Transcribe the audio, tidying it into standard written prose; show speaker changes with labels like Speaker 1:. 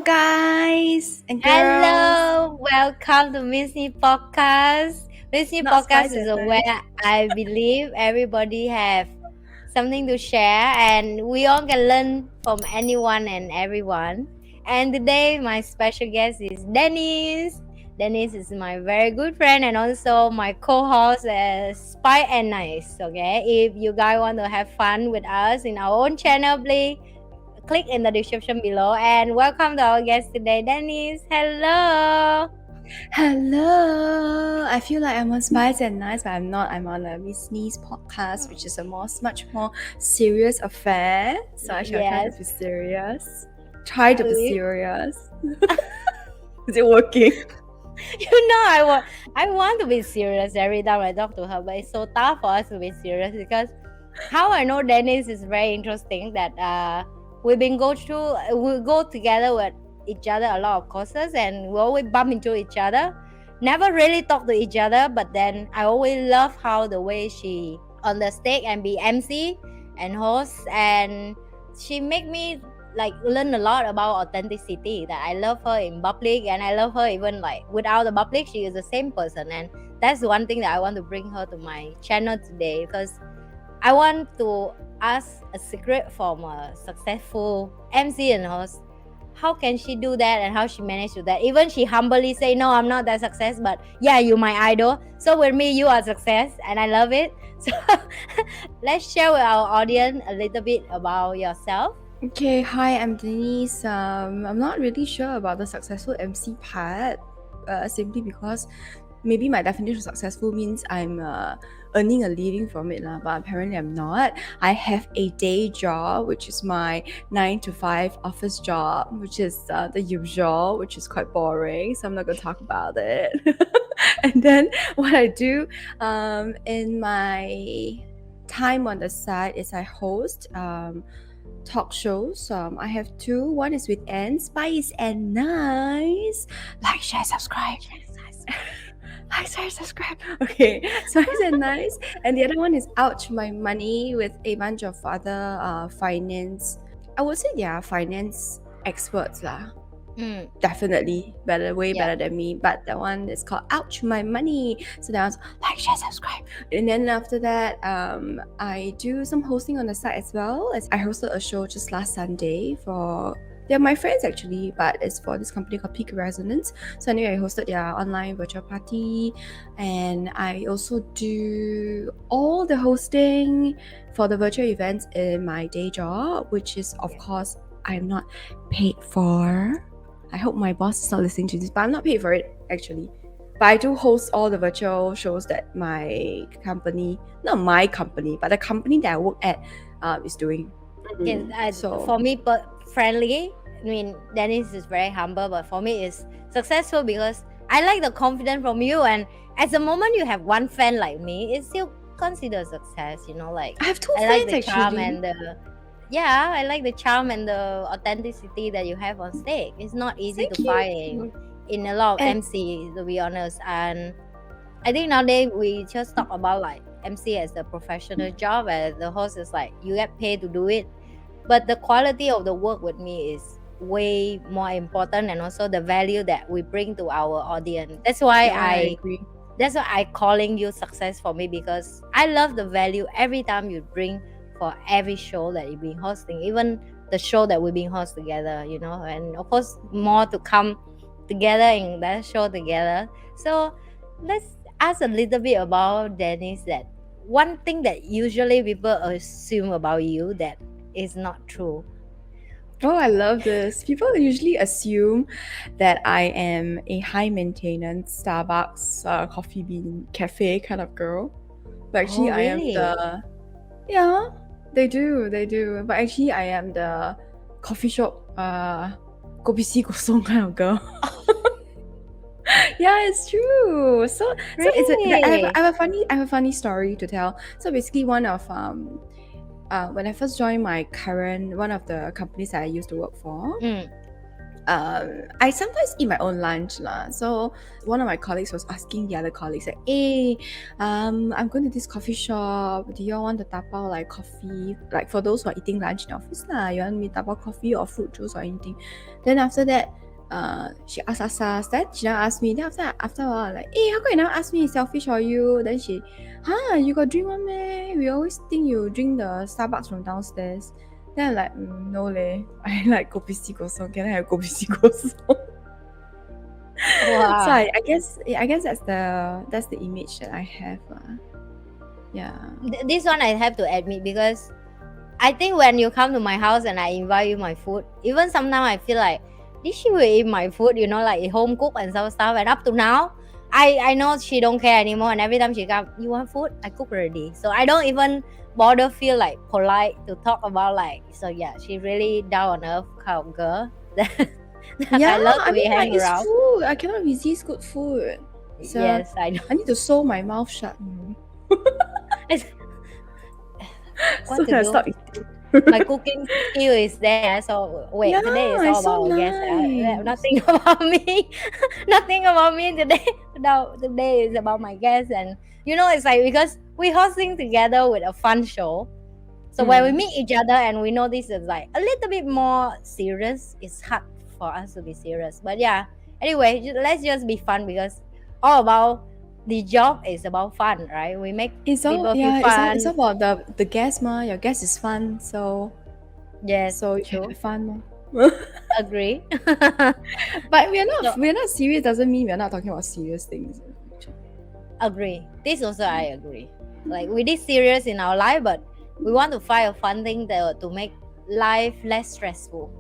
Speaker 1: guys and girls.
Speaker 2: Hello, welcome to Ms.Nhi Podcast. Ms.Nhi
Speaker 1: Not
Speaker 2: Podcast
Speaker 1: spice
Speaker 2: is
Speaker 1: and
Speaker 2: where
Speaker 1: nice.
Speaker 2: I believe everybody have something to share and we all can learn from anyone and everyone. And today my special guest is Denise. Denise is my very good friend and also my co-host as Spy and Nice. Okay, if you guys want to have fun with us in our own channel, please click in the description below and welcome to our guest today, Denise. Hello.
Speaker 1: Hello. I feel like I'm on Spice and Nice, but I'm not. I'm on a Ms.Nhi Podcast, which is a much more serious affair. So I shall try to
Speaker 2: Yes.
Speaker 1: be serious. Try to be
Speaker 2: Please.
Speaker 1: serious. Is it working?
Speaker 2: You know, I want to be serious every time I talk to her, but it's so tough for us to be serious because how I know Denise is very interesting that we go together with each other a lot of courses and we always bump into each other. Never really talk to each other, but then I always love how the way she on the stage and be MC and host, and she make me like learn a lot about authenticity, that I love her in public and I love her even like without the public. She is the same person, and that's one thing that I want to bring her to my channel today because I want to ask a secret from a successful MC and host. How can she do that and how she managed to do that? Even she humbly say, no, I'm not that success, but yeah, you my idol. So with me, you are success and I love it. So let's share with our audience a little bit about yourself.
Speaker 1: Okay, hi, I'm Denise. I'm not really sure about the successful MC part, simply because maybe my definition of successful means I'm earning a living from it, but apparently I'm not. I have a day job, which is my 9 to 5 office job, which is the usual, which is quite boring, so I'm not going to talk about it. And then what I do in my time on the side is I host talk shows. I have two. One is with Spice and Nice. Like, share, subscribe. Like, share, subscribe. Okay, Spice and Nice. And the other one is Ouch My Money with a bunch of other finance. I would say they are finance experts lah. Definitely way better than me, but that one is called Ouch My Money. So that was like, share, subscribe. And then after that I do some hosting on the side as well, as I hosted a show just last Sunday for, they're my friends actually, but it's for this company called Peak Resonance. So anyway, I hosted their online virtual party, and I also do all the hosting for the virtual events in my day job, which is of course I'm not paid for. I hope my boss is not listening to this, but I'm not paid for it actually. But I do host all the virtual shows that my company, not my company, but the company that I work at is doing.
Speaker 2: So for me, friendly, I mean, Dennis is very humble, but for me it's successful because I like the confidence from you, and at the moment you have one fan like me, it's still considered success, you know, like
Speaker 1: I have two
Speaker 2: I like
Speaker 1: fans
Speaker 2: the charm
Speaker 1: actually.
Speaker 2: and I like the charm and the authenticity that you have on stage. It's not easy to find in a lot of MC, to be honest. And I think nowadays we just talk about like MC as a professional job, and the host is like you get paid to do it. But the quality of the work with me is way more important, and also the value that we bring to our audience. That's why
Speaker 1: I agree.
Speaker 2: That's why I calling you success for me, because I love the value every time you bring for every show that you've been hosting, even the show that we've been hosting together, you know, and of course more to come together in that show together. So let's ask a little bit about Denise, that one thing that usually people assume about you that is not true.
Speaker 1: Oh, I love this. People usually assume that I am a high maintenance Starbucks coffee bean cafe kind of girl. But actually I am the, yeah, they do. But actually I am the coffee shop kopi si kosong kind of girl. Yeah, it's true. So it's I have a funny story to tell. So basically, one of when I first joined my current one of the companies that I used to work for, I sometimes eat my own lunch lah. So one of my colleagues was asking the other colleagues like, "Hey, I'm going to this coffee shop. Do y'all want to tapao like coffee? Like for those who are eating lunch in the office lah, you want me to tapao coffee or fruit juice or anything?" Then after that, she asked us. Then she now asked me. Then after a while, like, "Hey, how come you never ask me? Selfish or you?" Then she, "Huh? You got drink one meh? We always think you drink the Starbucks from downstairs." Then I'm like, no leh. I like kopi C kosong. Can I have kopi C kosong?
Speaker 2: Wow.
Speaker 1: So I guess that's the image that I have. Yeah.
Speaker 2: This one I have to admit, because I think when you come to my house and I invite you my food, even sometimes I feel like, did she will eat my food, like home cook and some stuff. And up to now, I know she don't care anymore. And every time she come, you want food? I cook already. So I don't even bother feel like polite to talk about like. So yeah, she really down on earth kind of girl. that I love to be hanging
Speaker 1: it's
Speaker 2: around.
Speaker 1: food. I cannot resist good food. So
Speaker 2: Yes, I know.
Speaker 1: I need to sew my mouth shut.
Speaker 2: What
Speaker 1: so
Speaker 2: to
Speaker 1: that I
Speaker 2: do?
Speaker 1: stop eating.
Speaker 2: My cooking skill is there. So wait,
Speaker 1: Yeah,
Speaker 2: today is
Speaker 1: it's
Speaker 2: all
Speaker 1: so
Speaker 2: about guests.
Speaker 1: nice.
Speaker 2: Nothing about me. Nothing about me today. No, today is about my guests, and it's like because we're hosting together with a fun show. So when we meet each other and we know this is like a little bit more serious, it's hard for us to be serious. But yeah, anyway, let's just be fun, because all about the job is about fun, right? We make people feel fun.
Speaker 1: It's all about the guest ma. Your guest is fun, so
Speaker 2: Yes,
Speaker 1: so you
Speaker 2: true.
Speaker 1: can have fun.
Speaker 2: Agree.
Speaker 1: But we're not serious doesn't mean we're not talking about serious things.
Speaker 2: Agree. This also I agree. Like we did serious in our life, but we want to find a fun thing to make life less stressful.